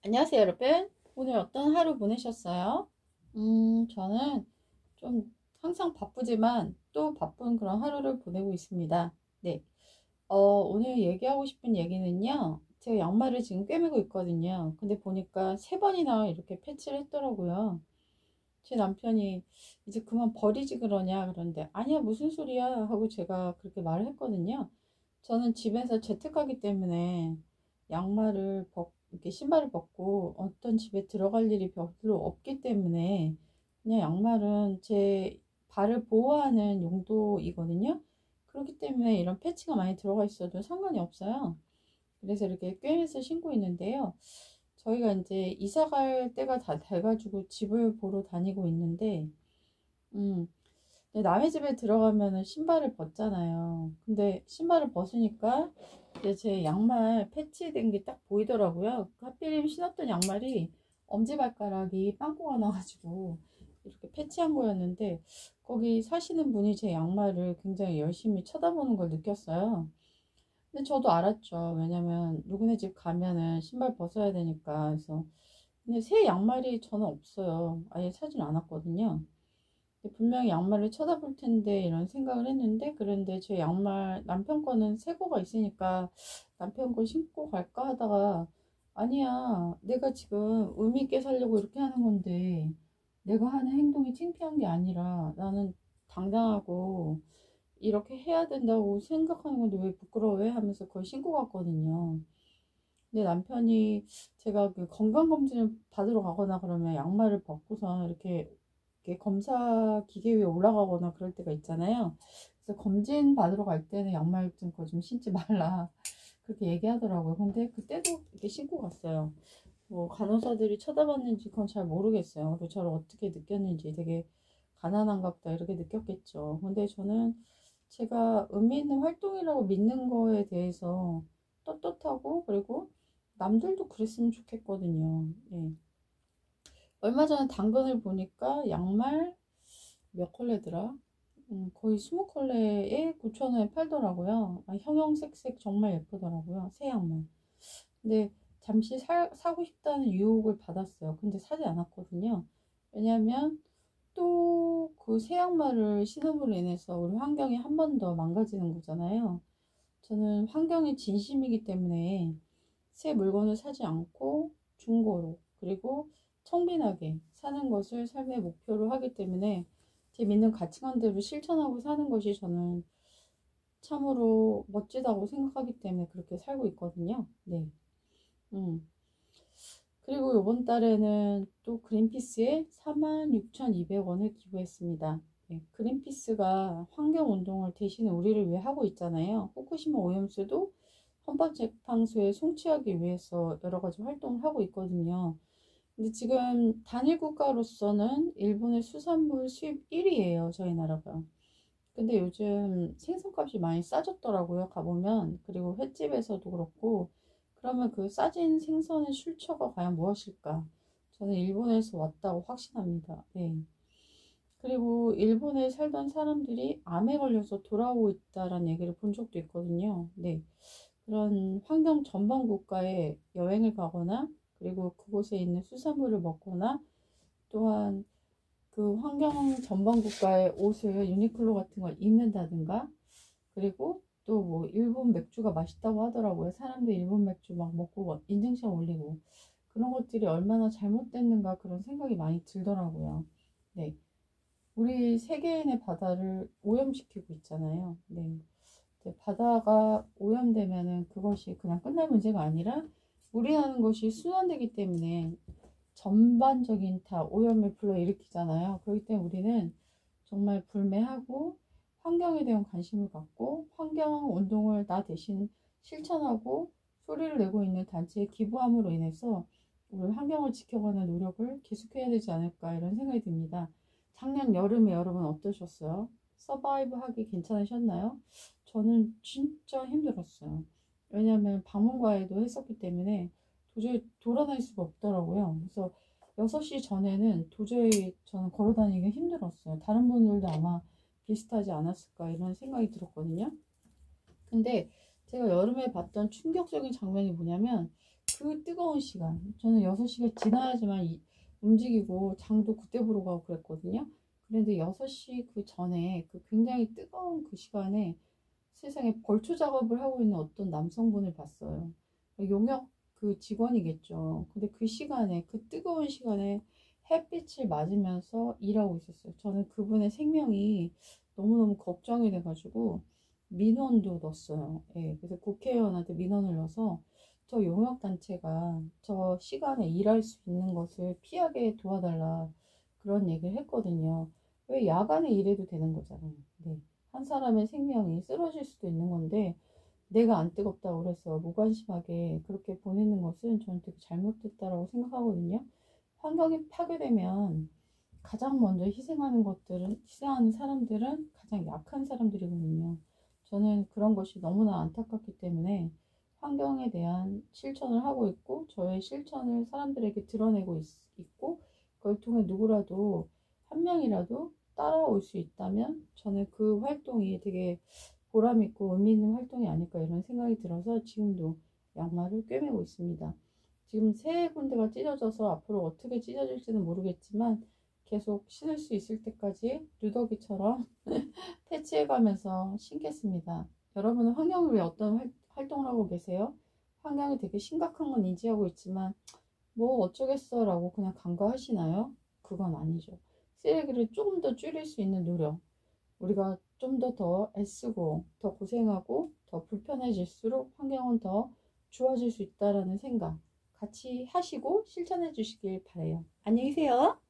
안녕하세요, 여러분. 오늘 어떤 하루 보내셨어요? 저는 좀 항상 바쁘지만 또 바쁜 그런 하루를 보내고 있습니다. 네. 오늘 얘기하고 싶은 얘기는요. 제가 양말을 지금 꿰매고 있거든요. 근데 보니까 세 번이나 이렇게 패치를 했더라고요. 제 남편이 이제 그만 버리지 그러냐 그런데 아니야 무슨 소리야 하고 제가 그렇게 말을 했거든요. 저는 집에서 재택하기 때문에 양말을 이렇게 신발을 벗고 어떤 집에 들어갈 일이 별로 없기 때문에 그냥 양말은 제 발을 보호하는 용도이거든요. 그렇기 때문에 이런 패치가 많이 들어가 있어도 상관이 없어요. 그래서 이렇게 꿰매서 신고 있는데요. 저희가 이제 이사 갈 때가 다 돼가지고 집을 보러 다니고 있는데, 음, 근데 남의 집에 들어가면은 신발을 벗잖아요. 근데 신발을 벗으니까 이제 제 양말 패치된 게 딱 보이더라고요. 하필이면 신었던 양말이 엄지발가락이 빵꾸가 나가지고 이렇게 패치한 거였는데, 거기 사시는 분이 제 양말을 굉장히 열심히 쳐다보는 걸 느꼈어요. 근데 저도 알았죠. 왜냐면 누구네 집 가면은 신발 벗어야 되니까. 그래서 근데 새 양말이 저는 없어요. 아예 사진 않았거든요. 근데 분명히 양말을 쳐다볼 텐데 이런 생각을 했는데 그런데 제 양말 남편 거는 새 거가 있으니까 남편 거 신고 갈까 하다가 아니야. 내가 지금 의미 있게 살려고 이렇게 하는 건데 내가 하는 행동이 창피한 게 아니라 나는 당당하고 이렇게 해야 된다고 생각하는 건데 왜 부끄러워해? 하면서 그걸 신고 갔거든요. 근데 남편이 제가 그 건강검진을 받으러 가거나 그러면 양말을 벗고서 이렇게 검사 기계 위에 올라가거나 그럴 때가 있잖아요. 그래서 검진 받으러 갈 때는 양말 좀 그거 좀 신지 말라. 그렇게 얘기하더라고요. 근데 그때도 이렇게 신고 갔어요. 뭐 간호사들이 쳐다봤는지 그건 잘 모르겠어요. 그리고 저를 어떻게 느꼈는지 되게 가난한가 보다 이렇게 느꼈겠죠. 근데 저는 제가 의미 있는 활동이라고 믿는 거에 대해서 떳떳하고 그리고 남들도 그랬으면 좋겠거든요. 예. 얼마 전에 당근을 보니까 양말 몇 컬레더라? 거의 20컬레에 9,000원에 팔더라고요. 아, 형형색색 정말 예쁘더라고요. 새 양말. 근데 잠시 사고 싶다는 유혹을 받았어요. 근데 사지 않았거든요. 왜냐면 또 그 새 양말을 신음으로 인해서 우리 환경이 한 번 더 망가지는 거잖아요. 저는 환경에 진심이기 때문에 새 물건을 사지 않고 중고로 그리고 청빈하게 사는 것을 삶의 목표로 하기 때문에 제 믿는 가치관대로 실천하고 사는 것이 저는 참으로 멋지다고 생각하기 때문에 그렇게 살고 있거든요. 네. 음. 그리고 이번 달에는 또 그린피스에 46,200원을 기부했습니다. 네, 그린피스가 환경운동을 대신 우리를 위해 하고 있잖아요. 후쿠시마 오염수도 헌법재판소에 송치하기 위해서 여러 가지 활동을 하고 있거든요. 근데 지금 단일 국가로서는 일본의 수산물 수입 1위예요, 저희 나라가. 근데 요즘 생선값이 많이 싸졌더라고요, 가보면. 그리고 횟집에서도 그렇고. 그러면 그 싸진 생선의 출처가 과연 무엇일까? 저는 일본에서 왔다고 확신합니다. 네. 그리고 일본에 살던 사람들이 암에 걸려서 돌아오고 있다라는 얘기를 본 적도 있거든요. 네. 그런 환경 전범 국가에 여행을 가거나 그리고 그곳에 있는 수산물을 먹거나 또한 그 환경 전범 국가의 옷을 유니클로 같은 걸 입는다든가 그리고 또 뭐 일본 맥주가 맛있다고 하더라고요. 사람들이 일본 맥주 막 먹고 막 인증샷 올리고 그런 것들이 얼마나 잘못됐는가 그런 생각이 많이 들더라고요. 네. 우리 세계인의 바다를 오염시키고 있잖아요. 네. 이제 바다가 오염되면은 그것이 그냥 끝날 문제가 아니라 우리라는 것이 순환되기 때문에 전반적인 다 오염을 불러일으키잖아요. 그렇기 때문에 우리는 정말 불매하고 환경에 대한 관심을 갖고 환경 운동을 나 대신 실천하고 소리를 내고 있는 단체에 기부함으로 인해서 우리 환경을 지켜가는 노력을 계속해야 되지 않을까 이런 생각이 듭니다. 작년 여름에 여러분 어떠셨어요? 서바이브 하기 괜찮으셨나요? 저는 진짜 힘들었어요. 왜냐하면 방문과외도 했었기 때문에 도저히 돌아다닐 수가 없더라고요. 그래서 6시 전에는 도저히 저는 걸어 다니기가 힘들었어요. 다른 분들도 아마 비슷하지 않았을까 이런 생각이 들었거든요. 근데 제가 여름에 봤던 충격적인 장면이 뭐냐면 그 뜨거운 시간, 저는 6시가 지나야지만 움직이고 장도 그때 보러 가고 그랬거든요. 그런데 6시 그 전에 그 굉장히 뜨거운 그 시간에 세상에 벌초 작업을 하고 있는 어떤 남성분을 봤어요. 용역 그 직원이겠죠. 근데 그 시간에, 그 뜨거운 시간에 햇빛을 맞으면서 일하고 있었어요. 저는 그분의 생명이 너무너무 걱정이 돼가지고 민원도 넣었어요. 예, 그래서 국회의원한테 민원을 넣어서 저 용역단체가 저 시간에 일할 수 있는 것을 피하게 도와달라 그런 얘기를 했거든요. 왜 야간에 일해도 되는 거잖아요. 네. 한 사람의 생명이 쓰러질 수도 있는 건데 내가 안 뜨겁다고 그래서 무관심하게 그렇게 보내는 것은 저는 되게 잘못됐다라고 생각하거든요. 환경이 파괴되면 가장 먼저 희생하는 사람들은 가장 약한 사람들이거든요. 저는 그런 것이 너무나 안타깝기 때문에 환경에 대한 실천을 하고 있고, 저의 실천을 사람들에게 드러내고 있고, 그걸 통해 누구라도 한 명이라도 따라올 수 있다면 저는 그 활동이 되게 보람있고 의미 있는 활동이 아닐까 이런 생각이 들어서 지금도 양말을 꿰매고 있습니다. 지금 세 군데가 찢어져서 앞으로 어떻게 찢어질지는 모르겠지만 계속 신을 수 있을 때까지 누더기처럼 패치해가면서 신겠습니다. 여러분은 환경을 위해 어떤 활동을 하고 계세요? 환경이 되게 심각한 건 인지하고 있지만 뭐 어쩌겠어 라고 그냥 간과하시나요? 그건 아니죠. 쓰레기를 조금 더 줄일 수 있는 노력, 우리가 좀 더 애쓰고 더 고생하고 더 불편해질수록 환경은 더 좋아질 수 있다라는 생각 같이 하시고 실천해 주시길 바래요. 안녕히 계세요.